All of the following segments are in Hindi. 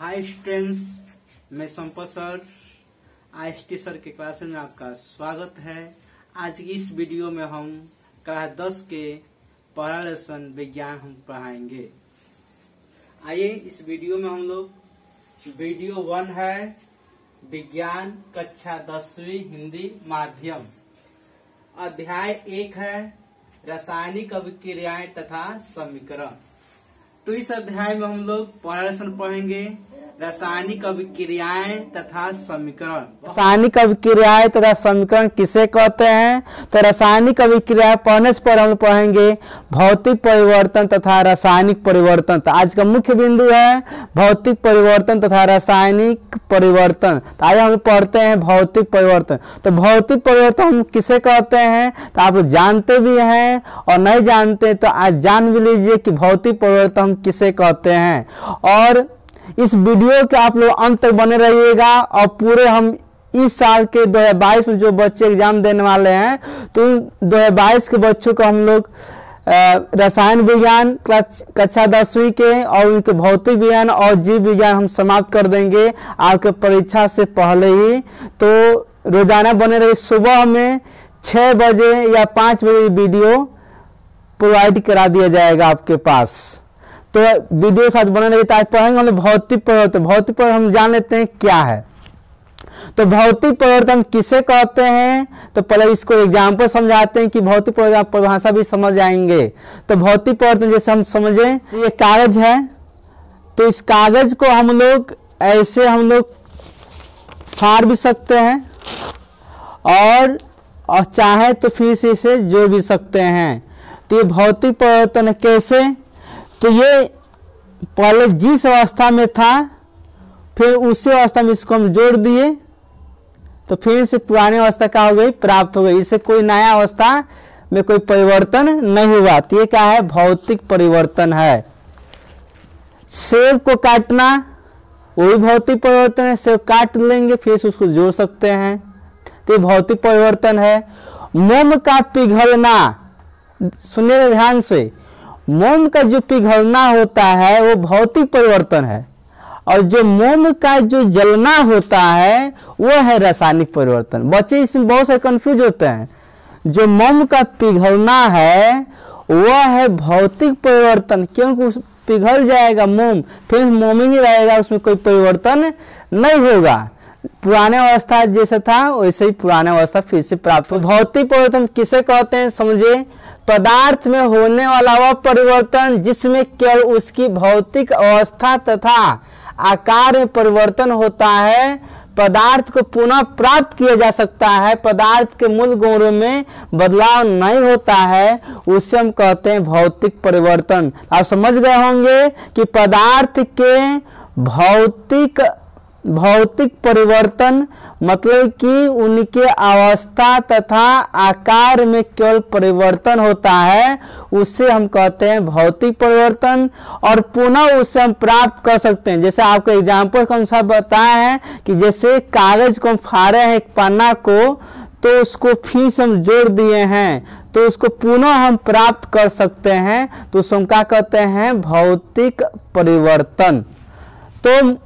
हाय स्टूडेंट्स, मैं संपत सर आईएसटी सर के क्लास में आपका स्वागत है। आज की इस वीडियो में हम क्लास 10 के पहला लेसन विज्ञान हम पढ़ाएंगे। आइए इस वीडियो में हम लोग वीडियो 1 है विज्ञान कक्षा 10वीं हिंदी माध्यम, अध्याय 1 है रासायनिक अभिक्रियाएं तथा समीकरण। तो इस अध्याय में हम लोग पहला लेसन पढ़ेंगे रासायनिक अभिक्रियाएं तथा समीकरण। रासायनिक अभिक्रियाएं तथा समीकरण किसे कहते हैं? तो रासायनिक अभिक्रियाएं पढ़ने से पहले हम पढ़ेंगे भौतिक परिवर्तन तथा रासायनिक परिवर्तन। तो आज का मुख्य बिंदु है भौतिक परिवर्तन तथा रासायनिक परिवर्तन। तो आज हम पढ़ते हैं भौतिक परिवर्तन। तो भौतिक परिवर्तन हम किसे कहते हैं? तो आप जानते भी हैं और नहीं जानते तो आज जान भी लीजिए कि भौतिक परिवर्तन हम किसे कहते हैं। और इस वीडियो के आप लोग अंत तक बने रहिएगा। और पूरे हम इस साल के 2022 में जो बच्चे एग्जाम देने वाले हैं तो 2022 के बच्चों को हम लोग रसायन विज्ञान कक्षा 10वीं के और उनके भौतिक विज्ञान और जीव विज्ञान हम समाप्त कर देंगे आपके परीक्षा से पहले ही। तो रोजाना बने रहिए। सुबह में 6 बजे या 5 बजे वीडियो प्रोवाइड करा दिया जाएगा आपके पास। तो वीडियो साथ बने रहिए। आज पढ़ेंगे हम भौतिक परिवर्तन। भौतिक परिवर्तन हम जान लेते हैं क्या है। तो भौतिक परिवर्तन किसे कहते हैं? तो पहले इसको एग्जाम्पल समझाते हैं कि भौतिक परिवर्तन परिभाषा भी समझ आएंगे। तो भौतिक परिवर्तन जैसे हम समझे, ये कागज है तो इस कागज को हम लोग ऐसे हम लोग फाड़ भी सकते हैं और चाहे तो फिर से इसे जोड़ भी सकते हैं। तो ये भौतिक परिवर्तन है। कैसे? तो ये पहले जिस अवस्था में था फिर उसी अवस्था में इसको हम जोड़ दिए तो फिर से पुरानी अवस्था क्या हो गई? प्राप्त हो गई। इससे कोई नया अवस्था में कोई परिवर्तन नहीं हुआ। तो ये क्या है? भौतिक परिवर्तन है। सेब को काटना वो भी भौतिक परिवर्तन है। सेब काट लेंगे फिर से उसको जोड़ सकते हैं, तो ये भौतिक परिवर्तन है। मोम का पिघलना, सुनिए ध्यान से, मोम का जो पिघलना होता है वो भौतिक परिवर्तन है और जो मोम का जो जलना होता है वो है रासायनिक परिवर्तन। बच्चे इसमें बहुत सारे कंफ्यूज होते हैं। जो मोम का पिघलना है वो है भौतिक परिवर्तन, क्योंकि पिघल जाएगा मोम, फिर मोम ही रहेगा, उसमें कोई परिवर्तन नहीं होगा। पुराने अवस्था जैसा था वैसे ही पुराने अवस्था फिर से प्राप्त हो। भौतिक परिवर्तन किसे कहते हैं समझे? पदार्थ में होने वाला वह परिवर्तन जिसमें केवल उसकी भौतिक अवस्था तथा आकार में परिवर्तन होता है, पदार्थ को पुनः प्राप्त किया जा सकता है, पदार्थ के मूल गुणों में बदलाव नहीं होता है, उसे हम कहते हैं भौतिक परिवर्तन। आप समझ गए होंगे कि पदार्थ के भौतिक परिवर्तन मतलब कि उनके अवस्था तथा आकार में केवल परिवर्तन होता है, उससे हम कहते हैं भौतिक परिवर्तन। और पुनः उससे हम प्राप्त कर सकते हैं। जैसे आपको एग्जाम्पल के अनुसार बताया है कि जैसे कागज को हम फाड़े हैं एक पन्ना को, तो उसको फिर से हम जोड़ दिए हैं तो उसको पुनः हम प्राप्त कर सकते हैं, तो उसको हम क्या कहते हैं? भौतिक परिवर्तन। तो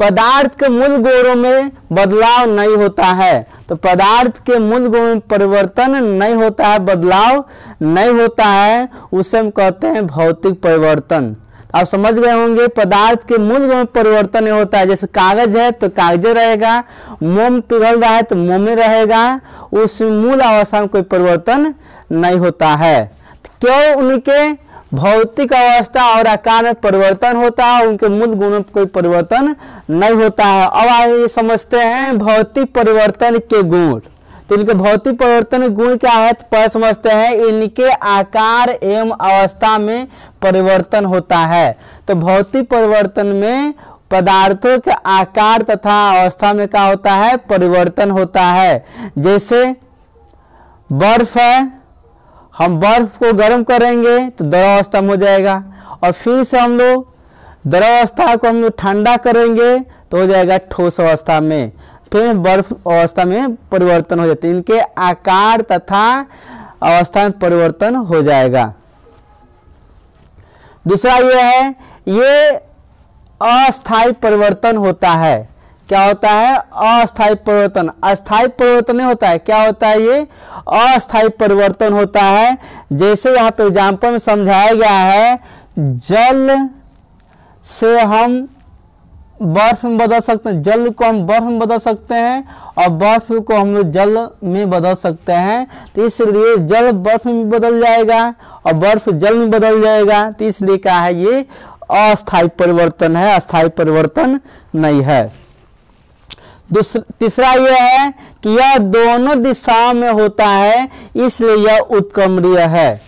पदार्थ के मूल गुणों में बदलाव नहीं होता है, तो पदार्थ के मूल गुणों में परिवर्तन नहीं होता है, बदलाव नहीं होता है, उसे हम कहते हैं भौतिक परिवर्तन। आप समझ गए होंगे पदार्थ के मूल गुण में परिवर्तन नहीं होता है। जैसे कागज है तो कागज रहेगा, मोम पिघल रहा है तो मोम रहेगा, उस मूल अवस्था में कोई परिवर्तन नहीं होता है। क्यों? उनके भौतिक अवस्था और आकार में परिवर्तन होता है, उनके मूल गुणों में कोई परिवर्तन नहीं होता है। अब आइए समझते हैं भौतिक परिवर्तन के गुण। तो इनके भौतिक परिवर्तन गुण क्या है? तो पहले समझते हैं इनके आकार एवं अवस्था में परिवर्तन होता है। तो भौतिक परिवर्तन में पदार्थों के आकार तथा अवस्था में क्या होता है? परिवर्तन होता है। जैसे बर्फ है, हम बर्फ को गर्म करेंगे तो द्रव अवस्था में हो जाएगा और फिर से हम लोग द्रव अवस्था को हम लोग ठंडा करेंगे तो हो जाएगा ठोस अवस्था में, फिर बर्फ अवस्था में परिवर्तन हो जाते हैं। इनके आकार तथा अवस्था में परिवर्तन हो जाएगा। दूसरा ये है, ये अस्थायी परिवर्तन होता है। क्या होता है? अस्थायी परिवर्तन। अस्थायी परिवर्तन नहीं होता है, क्या होता है? ये अस्थायी परिवर्तन होता है। जैसे यहाँ पे एग्जाम्पल में समझाया गया है, जल से हम बर्फ में बदल सकते हैं, जल को हम बर्फ में बदल सकते हैं और बर्फ को हम लोग जल में बदल सकते हैं। तो इसलिए जल बर्फ में बदल जाएगा और बर्फ जल में बदल जाएगा। तो इसलिए क्या है? ये अस्थायी परिवर्तन है, अस्थायी परिवर्तन नहीं है। तीसरा यह है कि यह दोनों दिशाओं में होता है, इसलिए यह उत्क्रमणीय है।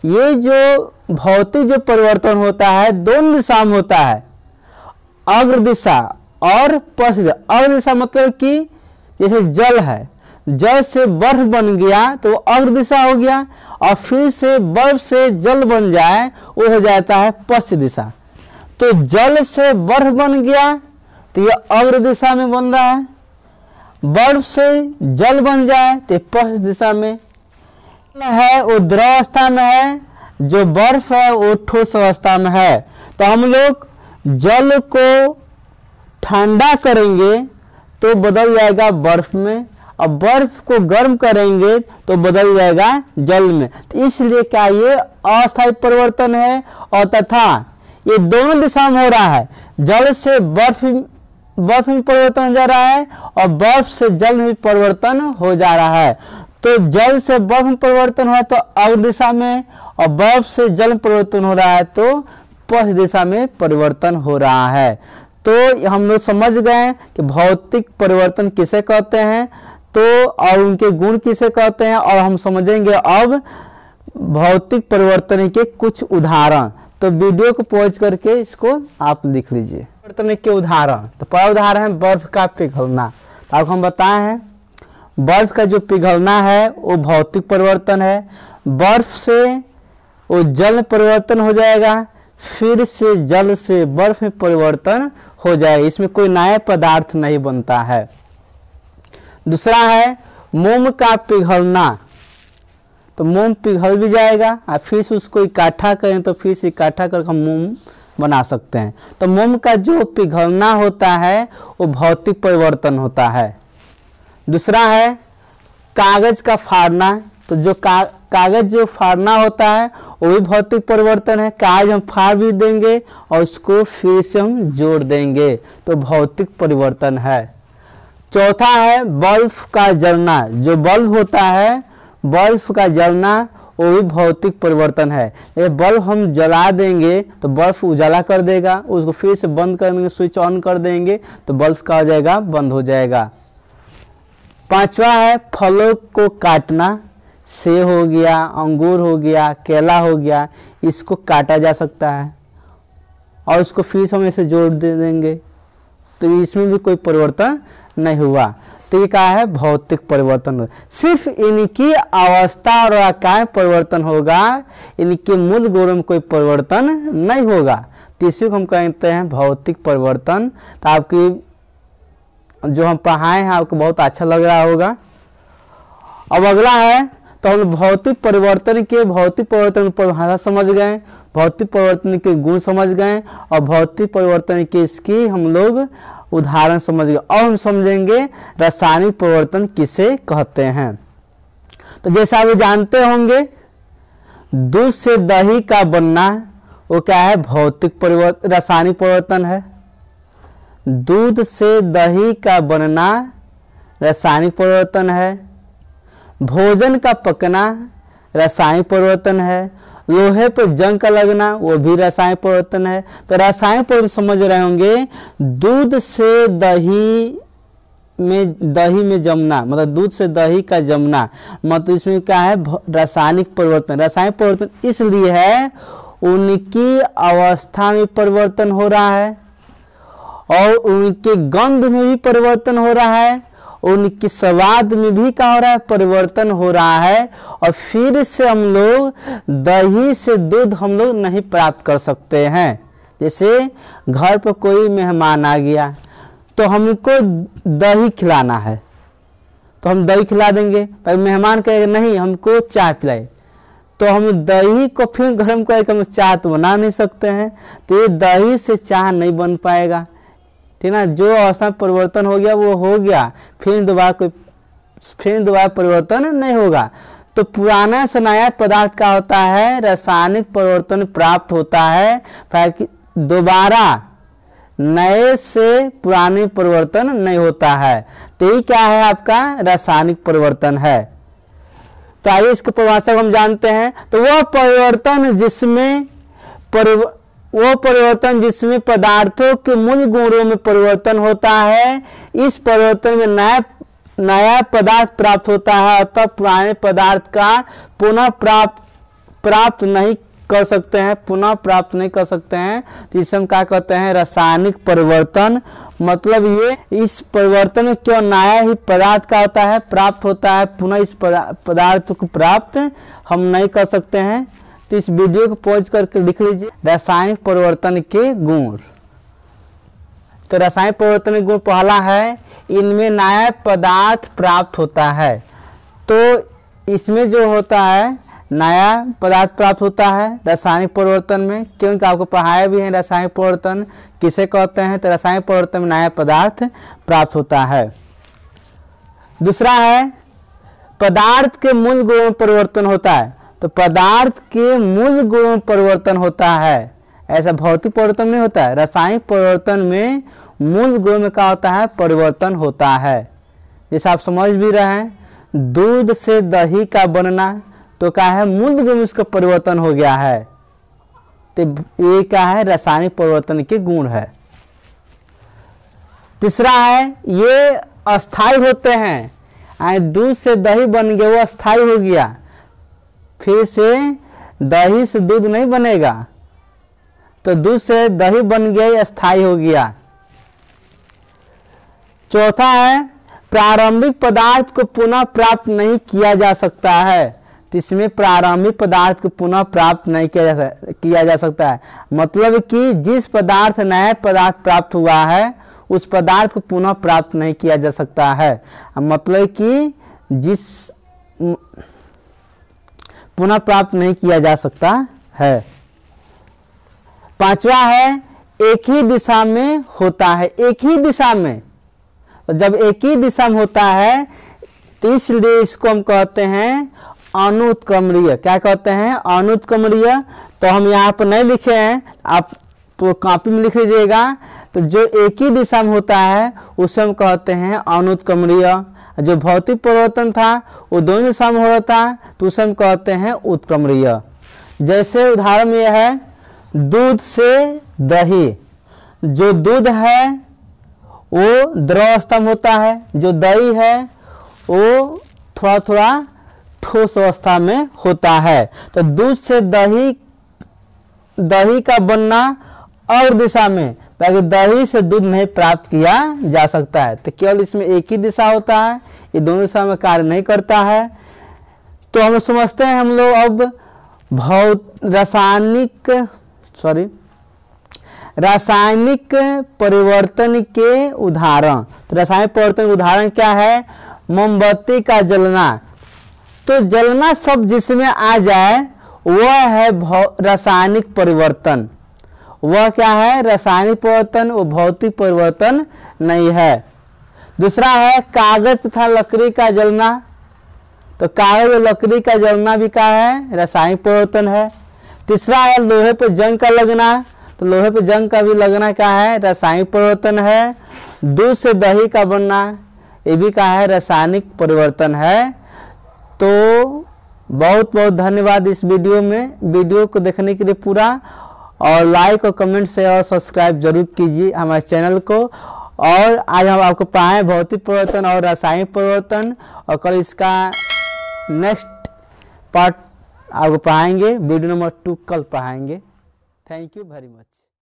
ये जो भौतिक जो परिवर्तन होता है दोनों दिशा में होता है, अग्र दिशा और पश्च दिशा। अग्र दिशा मतलब कि जैसे जल है, जल से बर्फ बन गया तो वो अग्र दिशा हो गया, और फिर से बर्फ से जल बन जाए वो हो जाता है पश्च दिशा। तो जल से बर्फ बन गया तो ये अग्र दिशा में बन रहा है, बर्फ से जल बन जाए तो पश्च दिशा में है, वो द्रव अवस्था में है, जो बर्फ है वो ठोस अवस्था में है। तो हम लोग जल को ठंडा करेंगे तो बदल जाएगा बर्फ में, और बर्फ को गर्म करेंगे तो बदल जाएगा जल में। तो इसलिए क्या ये अस्थायी परिवर्तन है, और तथा ये दोनों दिशा में हो रहा है। जल से बर्फ में परिवर्तन हो जा रहा है और बर्फ से जल में परिवर्तन हो जा रहा है। तो जल से बर्फ में परिवर्तन हो रहा है तो अग्र दिशा में, और बर्फ से जल में परिवर्तन हो रहा है तो पश्च दिशा में परिवर्तन हो रहा है। तो हम लोग समझ गए कि भौतिक परिवर्तन किसे कहते हैं, तो और उनके गुण किसे कहते हैं, और हम समझेंगे अब भौतिक परिवर्तन के कुछ उदाहरण। तो वीडियो को पॉज करके इसको आप लिख लीजिए। परिवर्तन के उदाहरण, तो पहला उदाहरण है बर्फ का पिघलना। तो आपको हम बताए हैं बर्फ का जो पिघलना है वो भौतिक परिवर्तन है। बर्फ से वो जल में परिवर्तन हो जाएगा, फिर से जल से बर्फ में परिवर्तन हो जाएगा, इसमें कोई नया पदार्थ नहीं बनता है। दूसरा है मोम का पिघलना। तो मोम पिघल भी जाएगा और फिर से उसको इकट्ठा करें तो फिर से इकट्ठा करके हम मोम बना सकते हैं। तो मोम का जो पिघलना होता है वो भौतिक परिवर्तन होता है। दूसरा है कागज का फाड़ना। तो जो कागज जो फाड़ना होता है वो भी भौतिक परिवर्तन है। कागज हम फाड़ भी देंगे और उसको फिर से हम जोड़ देंगे, तो भौतिक परिवर्तन है। चौथा है बल्ब का जलना। जो बल्ब होता है, बल्ब का जलना वो भी भौतिक परिवर्तन है। ये बल्ब हम जला देंगे तो बल्ब उजाला कर देगा, उसको फिर से बंद कर देंगे, स्विच ऑन कर देंगे तो बल्ब का हो जाएगा, बंद हो जाएगा। पांचवा है फलों को काटना। सेब हो गया, अंगूर हो गया, केला हो गया, इसको काटा जा सकता है और इसको फिर से हम ऐसे जोड़ दे देंगे, तो इसमें भी कोई परिवर्तन नहीं हुआ। तो ये क्या है? भौतिक परिवर्तन। सिर्फ इनकी अवस्था और आकार में परिवर्तन होगा, इनके मूल गुणों में कोई परिवर्तन नहीं होगा। तो इसी को हम कहते हैं भौतिक परिवर्तन। तो आपकी जो हम पढ़ाए हैं आपको बहुत अच्छा लग रहा होगा। अब अगला है, तो हम भौतिक परिवर्तन परिभाषा समझ गए, भौतिक परिवर्तन के गुण समझ गए और भौतिक परिवर्तन के इसकी हम लोग उदाहरण समझ गए। और हम समझेंगे रासायनिक परिवर्तन किसे कहते हैं। तो जैसा आप जानते होंगे दूध से दही का बनना वो क्या है? भौतिक परिवर्तन, रासायनिक परिवर्तन है। दूध से दही का बनना रासायनिक परिवर्तन है। भोजन का पकना रासायनिक परिवर्तन है। लोहे पर जंग का लगना वो भी रासायनिक परिवर्तन है। तो रासायनिक परिवर्तन समझ रहे होंगे, दूध से दही में जमना, मतलब दूध से दही का जमना, मतलब इसमें क्या है? रासायनिक परिवर्तन। रासायनिक परिवर्तन इसलिए है उनकी अवस्था में परिवर्तन हो रहा है और उनके गंध में भी परिवर्तन हो रहा है, उनकी स्वाद में भी क्या हो रहा है? परिवर्तन हो रहा है। और फिर से हम लोग दही से दूध हम लोग नहीं प्राप्त कर सकते हैं। जैसे घर पर कोई मेहमान आ गया तो हमको दही खिलाना है, तो हम दही खिला देंगे, पर मेहमान कहेगा नहीं हमको चाय पिलाए, तो हम दही को फिर गर्म करके हम चाय तो बना नहीं सकते हैं, तो ये दही से चाय नहीं बन पाएगा, ठीक ना। जो अवस्था में परिवर्तन हो गया वो हो गया, फिर दोबारा परिवर्तन नहीं होगा। तो पुराना से नया पदार्थ का होता है रासायनिक परिवर्तन प्राप्त होता है, दोबारा नए से पुराने परिवर्तन नहीं होता है। तो ये क्या है, आपका रासायनिक परिवर्तन है। तो आइए इसके परिभाषा को हम जानते हैं। तो वह परिवर्तन जिसमें पदार्थों के मूल गुणों में परिवर्तन होता है, इस परिवर्तन में नया पदार्थ प्राप्त होता है, अतः पुराने पदार्थ का पुनः प्राप्त नहीं कर सकते हैं। तो इसे हम क्या कहते हैं, रासायनिक परिवर्तन। मतलब ये इस परिवर्तन में क्यों नया ही पदार्थ का होता है, प्राप्त होता है, पुनः इस पदार्थ को प्राप्त हम नहीं कर सकते हैं। तो इस वीडियो को पॉज करके लिख लीजिए रासायनिक परिवर्तन के गुण। तो रासायनिक परिवर्तन के गुण पहला है, इनमें नया पदार्थ प्राप्त होता है। तो इसमें जो होता है नया पदार्थ प्राप्त होता है रासायनिक परिवर्तन में, क्योंकि आपको पढ़ाया भी है रासायनिक परिवर्तन किसे कहते हैं। तो रासायनिक परिवर्तन में नया पदार्थ प्राप्त होता है। दूसरा है, पदार्थ के मूल गुणों में परिवर्तन होता है। तो पदार्थ के मूल गुणों में परिवर्तन होता है, ऐसा भौतिक परिवर्तन नहीं होता है। रासायनिक परिवर्तन में मूल गुणों में क्या होता है, परिवर्तन होता है। जैसे आप समझ भी रहे हैं, दूध से दही का बनना, तो क्या है, मूल गुण में उसका परिवर्तन हो गया है। तो ये क्या है, रासायनिक परिवर्तन के गुण है। तीसरा है, ये अस्थायी होते हैं। दूध से दही बन गया, वो अस्थायी हो गया, फिर से दही से दूध नहीं बनेगा। तो दूध से दही बन गया, अस्थायी हो गया। चौथा है, प्रारंभिक पदार्थ को पुनः प्राप्त नहीं किया जा सकता है। तो इसमें प्रारंभिक पदार्थ को पुनः प्राप्त नहीं किया जा सकता है। मतलब कि जिस पदार्थ नया पदार्थ प्राप्त हुआ है, उस पदार्थ को पुनः प्राप्त नहीं किया जा सकता है। मतलब कि जिस पुनः प्राप्त नहीं किया जा सकता है। पांचवा है, एक ही दिशा में होता है। एक ही दिशा में, तो जब एक ही दिशा में होता है, तो इसलिए इसको हम कहते हैं अनुत्क्रमणीय। क्या कहते हैं, अनुत्क्रमणीय। तो हम यहाँ पर नहीं लिखे हैं, आप तो कॉपी में लिख लीजिएगा। तो जो एक ही दिशा में होता है उसे हम कहते हैं अनुत्क्रमणीय। जो भौतिक परिवर्तन था वो दोनों दिशा में हो रहा था, तो उसे हम कहते हैं उत्क्रमणीय। जैसे उदाहरण यह है, दूध से दही। जो दूध है वो द्रव अवस्था में होता है, जो दही है वो थोड़ा थोड़ा ठोस अवस्था में होता है। तो दूध से दही का बनना और दिशा में, ताकि दही से दूध नहीं प्राप्त किया जा सकता है। तो केवल इसमें एक ही दिशा होता है, ये दोनों दिशा में कार्य नहीं करता है। तो हम समझते हैं हम लोग अब रासायनिक परिवर्तन के उदाहरण। तो रासायनिक परिवर्तन उदाहरण क्या है, मोमबत्ती का जलना। तो जलना शब्द जिसमें आ जाए वह है रासायनिक परिवर्तन। वह क्या है, रासायनिक परिवर्तन, वो भौतिक परिवर्तन नहीं है। दूसरा है, कागज तथा लकड़ी का जलना। तो कागज और लकड़ी का जलना भी क्या है, रासायनिक परिवर्तन है। तीसरा है, लोहे पर जंग का लगना। तो लोहे पर जंग का भी लगना क्या है, रासायनिक परिवर्तन है। दूध से दही का बनना, ये भी क्या है, रासायनिक परिवर्तन है। तो बहुत बहुत धन्यवाद इस वीडियो को देखने के लिए पूरा, और लाइक और कमेंट से और सब्सक्राइब जरूर कीजिए हमारे चैनल को। और आज हम आपको पढ़ाए भौतिक परिवर्तन और रासायनिक परिवर्तन, और कल इसका नेक्स्ट पार्ट आपको पढ़ाएंगे, वीडियो नंबर 2 कल पढ़ाएंगे। Thank you very much.